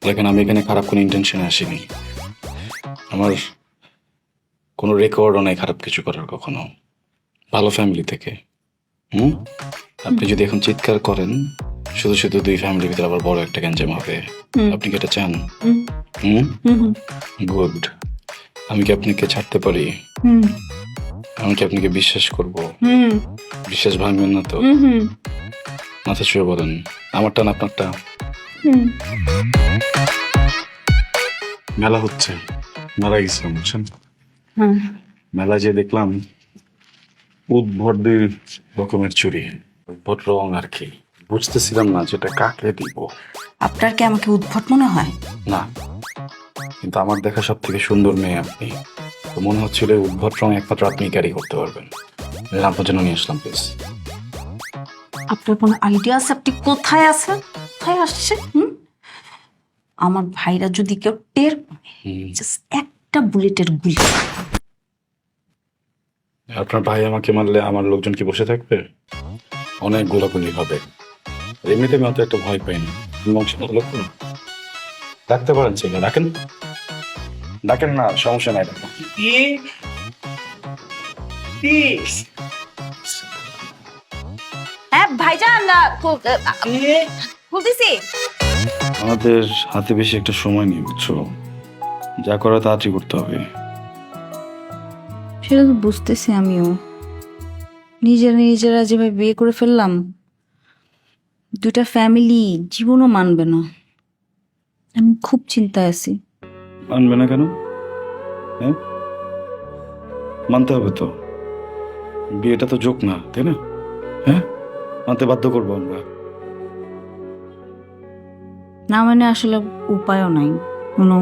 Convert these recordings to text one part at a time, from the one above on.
দেখেন, আমি এখানে খারাপ কোনো ইন্টেনশনে আসিনি। আমার কোনো রেকর্ডও নাই খারাপ কিছু করার কখনো। ভালো ফ্যামিলি থেকে। হুম। আপনি যদি এখন চিৎকার করেন, শুধু শুধু দুই ফ্যামিলির ভিতরে আবার বড় একটা গ্যাঞ্জাম হবে। আপনি কি এটা চান? হুম। গুড। আমি কি আপনাকে ছাড়তে পারি? আমি কি আপনাকে বিশ্বাস করব? বিশ্বাস ভাঙবেন না তো? মাথা ছুঁয়ে বলেন, আমারটা না আপনারটা? মেলা হচ্ছে, মেলা গেছিলাম বুঝছেন। মেলা যে দেখলাম উদ্ভট দুই রকমের চুড়ি, উদ্ভট রং আর কি। বুঝতেছিলাম না যেটা কাকে দিব। আপনার কি আমাকে উদ্ভট মনে হয়? না, কিন্তু আমার দেখা সব থেকে সুন্দর মেয়ে আপনি। তো মনে হচ্ছিল এই উদ্ভট রং একমাত্র আপনি ক্যারি করতে পারবেন। আপনার জন্য নিয়ে আসলাম প্লিজ। আপনার কোনো আইডিয়া আছে আপনি কোথায় আছেন, কোথায় আসছেন? আমার ভাইরা যদি কেউ টের জাস্ট একটা বুলেটের গুলি। আপনার ভাই আমাকে মারলে আমার লোকজন কি বসে থাকবে? অনেক গোলাগুলি হবে। এমনিতে আমি অত একটা ভয় পাই না। লোক ডাকতে পারেন, ছেলে ডাকেন, ডাকেন না, সমস্যা নাই। হ্যাঁ ভাইজান, বলতেছি আমাদের হাতে বেশি একটা সময় নেই বুঝছো, যা করা তাড়াতাড়ি করতে হবে। সেটা তো বুঝতেছি আমিও। নিজেরা যেভাবে বিয়ে করে ফেললাম, দুইটা ফ্যামিলি জীবনও মানবে না। আমি খুব চিন্তায় আছি। মানবে না কেন? হ্যাঁ, মানতে হবে তো। বিয়েটা তো যোগ না, তাই না? হ্যাঁ, মানতে বাধ্য করবো আমরা। না মানে আসলে উপায়ও নাই কোনো।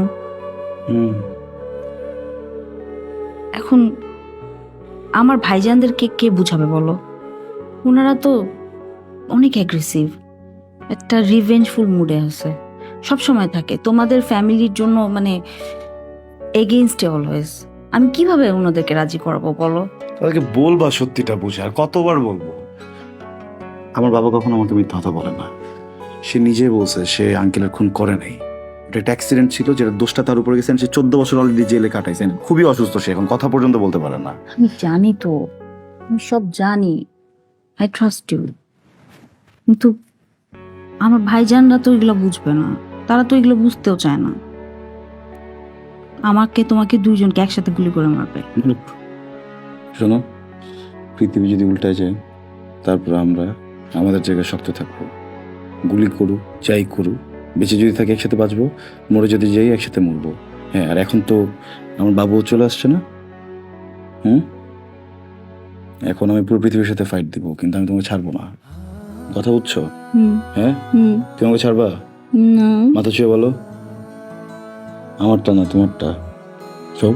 এখন আমার ভাইজানদেরকে কে বুঝাবে বলো? ওনারা তো অনেক অ্যাগ্রেসিভ, একটা রিভেঞ্জফুল মুডে আছে, সব সময় থাকে তোমাদের ফ্যামিলির জন্য, মানে এগেইনস্টে অলওয়েজ। আমি কিভাবে ওনাদেরকে রাজি করাবো বলো? তাদেরকে বলবা সত্যিটা বুঝে, আর কতবার বলবো? আমার বাবা কখনো আমাকে মিথ্যা কথা বলে না। সে নিজে বলছে সে আঙ্কেলের খুন করে নাই। এটা একটা অ্যাক্সিডেন্ট ছিল, যেটা দোষটা তার উপরে গেছেন। সে 14 বছর অলরেডি জেলে কাটাইছেন, খুবই অসুস্থ। সে এখন কথা পর্যন্ত বলতে পারে না। আমি জানি তো, আমি সব জানি, আই ট্রাস্ট ইউ। কিন্তু আমার ভাইজানরা তো এগুলো বুঝবে না, তারা তো এগুলো বুঝতেও চায় না। আমাকে তোমাকে দুইজনকে একসাথে গুলি করে মারবে। শোনো, পৃথিবী যদি উল্টায় যায়, তারপর আমরা আমাদের জায়গায় শক্ত থাকবো। গুলি করুক, যাই করুক, বেঁচে যদি থাকি একসাথে বাঁচবো, মরে যদি যাই একসাথে মরবো। হ্যাঁ, আর এখন তো আমার বাবুও চলে আসছে না। এখন আমি পুরো পৃথিবীর সাথে ফাইট দিব, কিন্তু আমি তোমাকে ছাড়বো না। কথা বুঝছো? হ্যাঁ, তুমি আমাকে ছাড়বা না। মাথা ছুঁয়ে বলো, আমারটা না তোমারটা। সব